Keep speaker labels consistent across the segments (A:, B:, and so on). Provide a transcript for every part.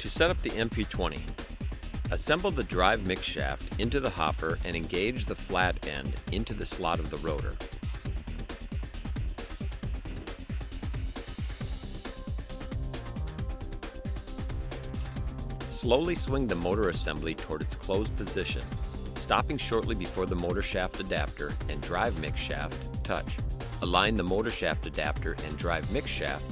A: To set up the MP20, assemble the drive mix shaft into the hopper and engage the flat end into the slot of the rotor. Slowly swing the motor assembly toward its closed position, stopping shortly before the motor shaft adapter and drive mix shaft touch. Align the motor shaft adapter and drive mix shaft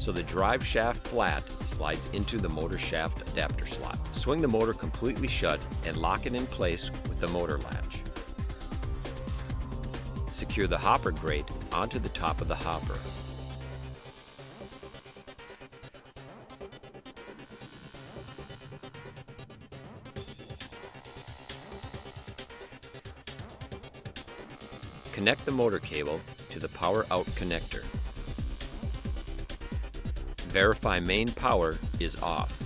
A: so the drive shaft flat slides into the motor shaft adapter slot. Swing the motor completely shut and lock it in place with the motor latch. Secure the hopper grate onto the top of the hopper. Connect the motor cable to the power out connector. Verify main power is off.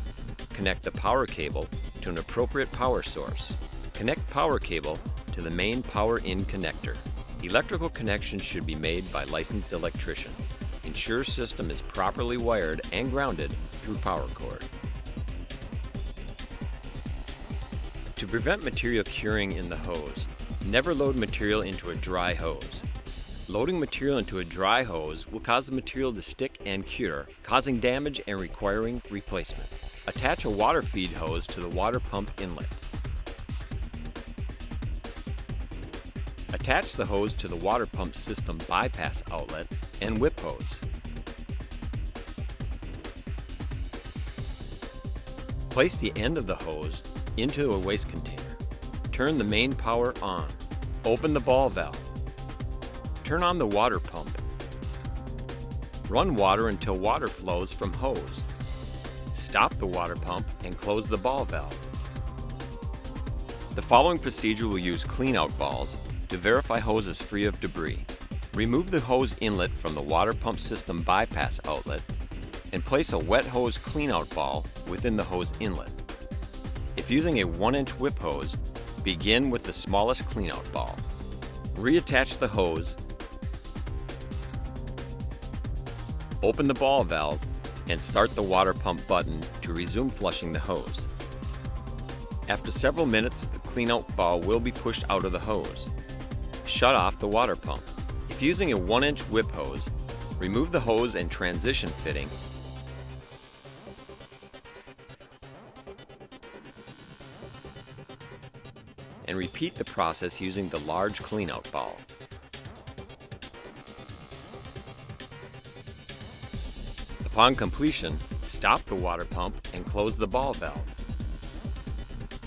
A: Connect the power cable to an appropriate power source. Connect power cable to the main power in connector. Electrical connections should be made by licensed electrician. Ensure system is properly wired and grounded through power cord. To prevent material curing in the hose, never load material into a dry hose. Loading material into a dry hose will cause the material to stick and cure, causing damage and requiring replacement. Attach a water feed hose to the water pump inlet. Attach the hose to the water pump system bypass outlet and whip hose. Place the end of the hose into a waste container. Turn the main power on. Open the ball valve. Turn on the water pump. Run water until water flows from hose. Stop the water pump and close the ball valve. The following procedure will use cleanout balls to verify hose is free of debris. Remove the hose inlet from the water pump system bypass outlet and place a wet hose cleanout ball within the hose inlet. If using a 1-inch whip hose, begin with the smallest cleanout ball. Reattach the hose. Open the ball valve and start the water pump button to resume flushing the hose. After several minutes, the cleanout ball will be pushed out of the hose. Shut off the water pump. If using a 1-inch whip hose, remove the hose and transition fitting. And repeat the process using the large cleanout ball. Upon completion, stop the water pump and close the ball valve.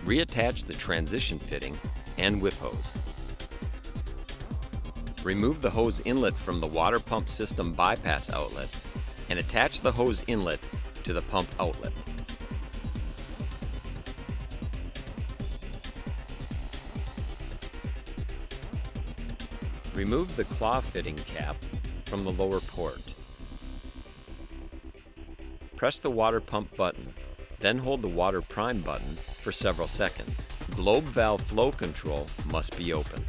A: Reattach the transition fitting and whip hose. Remove the hose inlet from the water pump system bypass outlet and attach the hose inlet to the pump outlet. Remove the claw fitting cap from the lower port. Press the water pump button, then hold the water prime button for several seconds. Globe valve flow control must be open.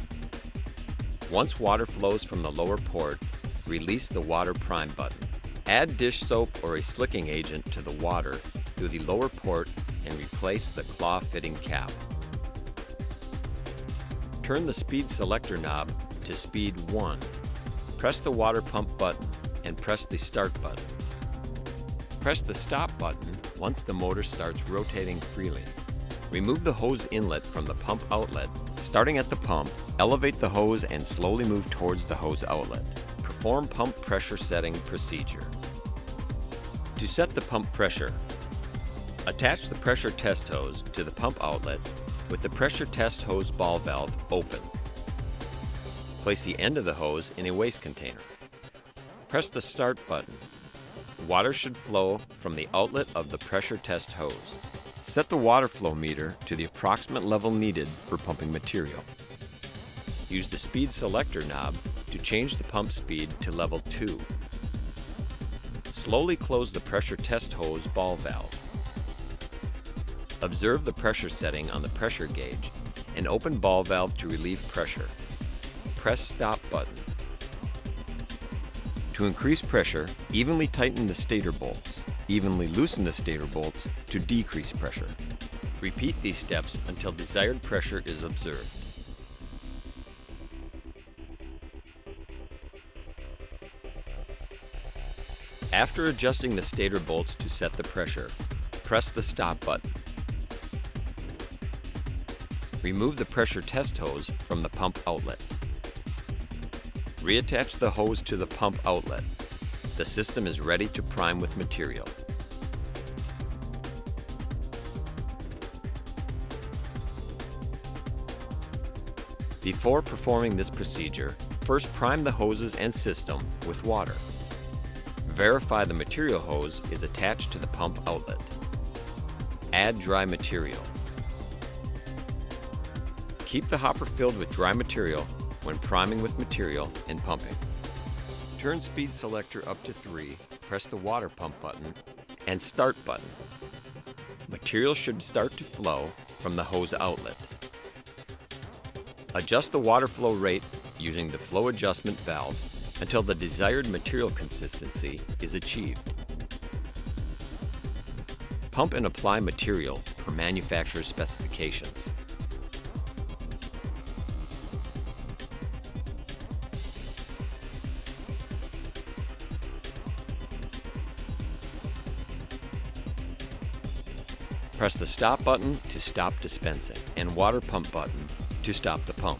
A: Once water flows from the lower port, release the water prime button. Add dish soap or a slicking agent to the water through the lower port and replace the claw fitting cap. Turn the speed selector knob to speed 1. Press the water pump button and press the start button. Press the stop button once the motor starts rotating freely. Remove the hose inlet from the pump outlet. Starting at the pump, elevate the hose and slowly move towards the hose outlet. Perform pump pressure setting procedure. To set the pump pressure, attach the pressure test hose to the pump outlet with the pressure test hose ball valve open. Place the end of the hose in a waste container. Press the start button. Water should flow from the outlet of the pressure test hose. Set the water flow meter to the approximate level needed for pumping material. Use the speed selector knob to change the pump speed to level 2. Slowly close the pressure test hose ball valve. Observe the pressure setting on the pressure gauge and open ball valve to relieve pressure. Press stop button. To increase pressure, evenly tighten the stator bolts. Evenly loosen the stator bolts to decrease pressure. Repeat these steps until desired pressure is observed. After adjusting the stator bolts to set the pressure, press the stop button. Remove the pressure test hose from the pump outlet. Reattach the hose to the pump outlet. The system is ready to prime with material. Before performing this procedure, first prime the hoses and system with water. Verify the material hose is attached to the pump outlet. Add dry material. Keep the hopper filled with dry material when priming with material and pumping. Turn speed selector up to 3, press the water pump button and start button. Material should start to flow from the hose outlet. Adjust the water flow rate using the flow adjustment valve until the desired material consistency is achieved. Pump and apply material per manufacturer's specifications. Press the stop button to stop dispensing and water pump button to stop the pump.